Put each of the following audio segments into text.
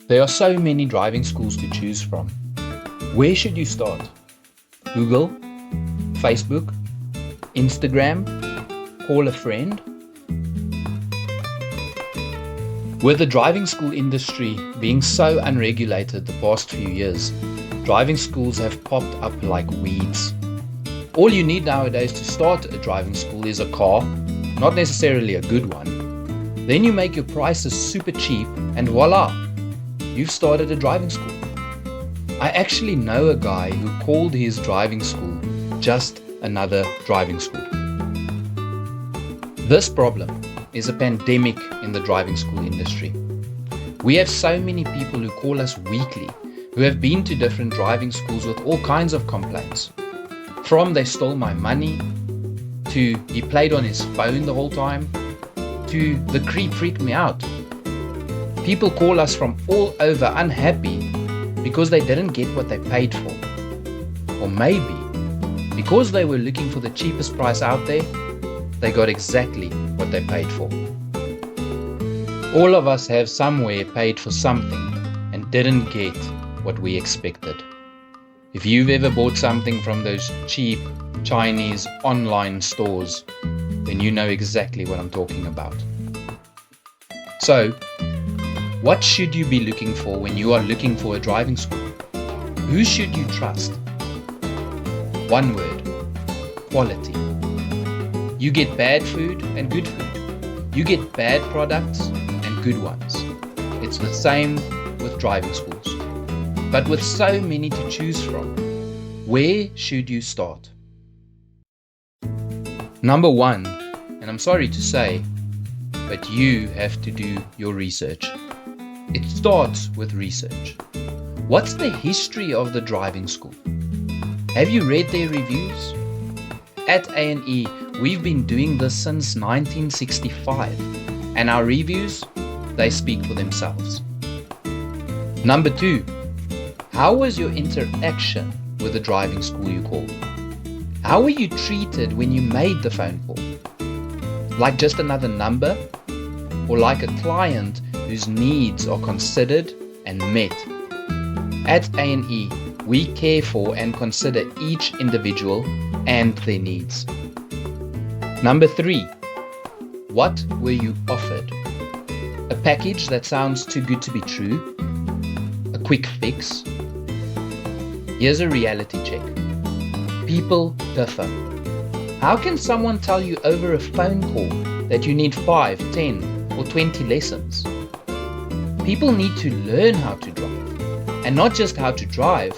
There are so many driving schools to choose from. Where should you start? Google, Facebook, Instagram, call a friend? With the driving school industry being so unregulated the past few years, driving schools have popped up like weeds. All you need nowadays to start a driving school is a car, not necessarily a good one. Then you make your prices super cheap and voila, you've started a driving school. I actually know a guy who called his driving school just another driving school. This problem is a pandemic in the driving school industry. We have so many people who call us weekly who have been to different driving schools with all kinds of complaints. From they stole my money, to he played on his phone the whole time, to the creep freaked me out. People call us from all over unhappy because they didn't get what they paid for. Or maybe because they were looking for the cheapest price out there, they got exactly what they paid for. All of us have somewhere paid for something and didn't get what we expected. If you've ever bought something from those cheap Chinese online stores, then you know exactly what I'm talking about. So, what should you be looking for when you are looking for a driving school? Who should you trust? One word: quality. You get bad food and good food. You get bad products and good ones. It's the same with driving schools. But with so many to choose from, where should you start? Number one, and I'm sorry to say, but you have to do your research. It starts with research. What's the history of the driving school? Have you read their reviews? At A&E, we've been doing this since 1965, and our reviews, they speak for themselves. Number two, how was your interaction with the driving school you called? How were you treated when you made the phone call? Like just another number? Or like a client whose needs are considered and met? At A&E, we care for and consider each individual and their needs. Number three, what were you offered? A package that sounds too good to be true? A quick fix? Here's a reality check. People differ. How can someone tell you over a phone call that you need 5, 10, or 20 lessons? People need to learn how to drive. And not just how to drive,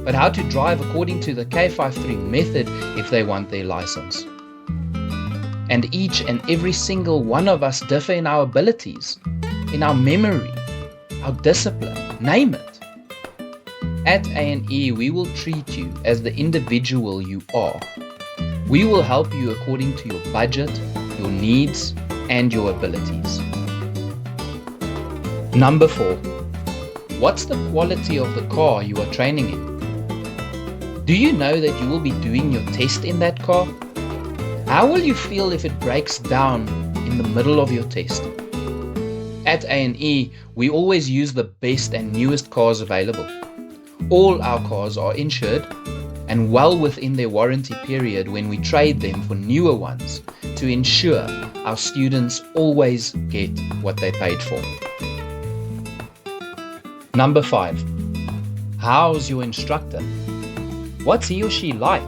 but how to drive according to the K53 method if they want their license. And each and every single one of us differ in our abilities, in our memory, our discipline, name it. At A&E, we will treat you as the individual you are. We will help you according to your budget, your needs, and your abilities. Number four, what's the quality of the car you are training in? Do you know that you will be doing your test in that car? How will you feel if it breaks down in the middle of your test? At A&E, we always use the best and newest cars available. All our cars are insured and well within their warranty period when we trade them for newer ones to ensure our students always get what they paid for. Number five, how's your instructor? What's he or she like?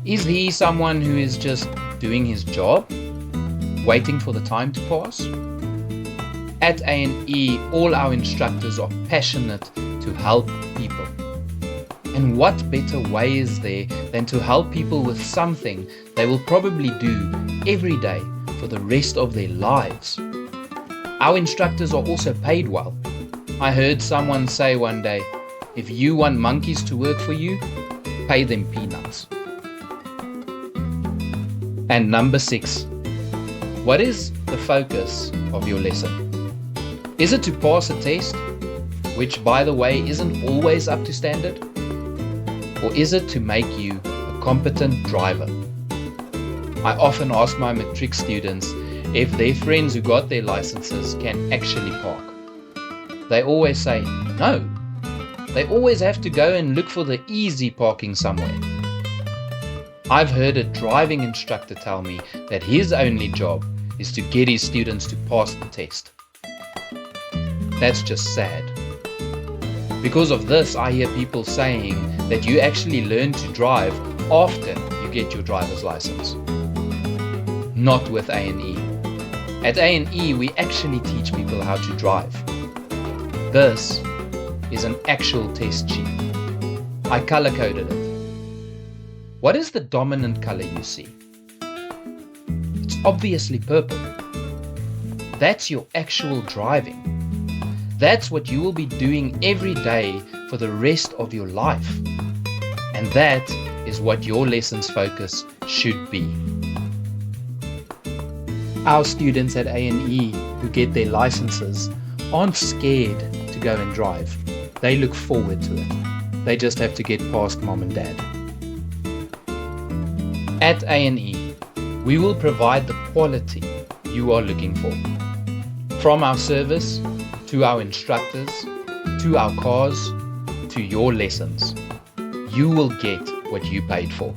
Is he someone who is just doing his job, waiting for the time to pass? At A&E, all our instructors are passionate to help people. And what better way is there than to help people with something they will probably do every day for the rest of their lives? Our instructors are also paid well. I heard someone say one day, if you want monkeys to work for you, pay them peanuts. And number six, what is the focus of your lesson? Is it to pass a test, which by the way isn't always up to standard? Or is it to make you a competent driver? I often ask my matric students if their friends who got their licenses can actually park. They always say no. They always have to go and look for the easy parking somewhere. I've heard a driving instructor tell me that his only job is to get his students to pass the test. That's just sad. Because of this, I hear people saying that you actually learn to drive after you get your driver's license. Not with A&E. At A&E, we actually teach people how to drive. This is an actual test sheet. I color-coded it. What is the dominant color you see? It's obviously purple. That's your actual driving. That's what you will be doing every day for the rest of your life. And that is what your lessons focus should be. Our students at A&E who get their licenses aren't scared to go and drive. They look forward to it. They just have to get past mom and dad. At A&E, we will provide the quality you are looking for. From our service, to our instructors, to our cars, to your lessons. You will get what you paid for.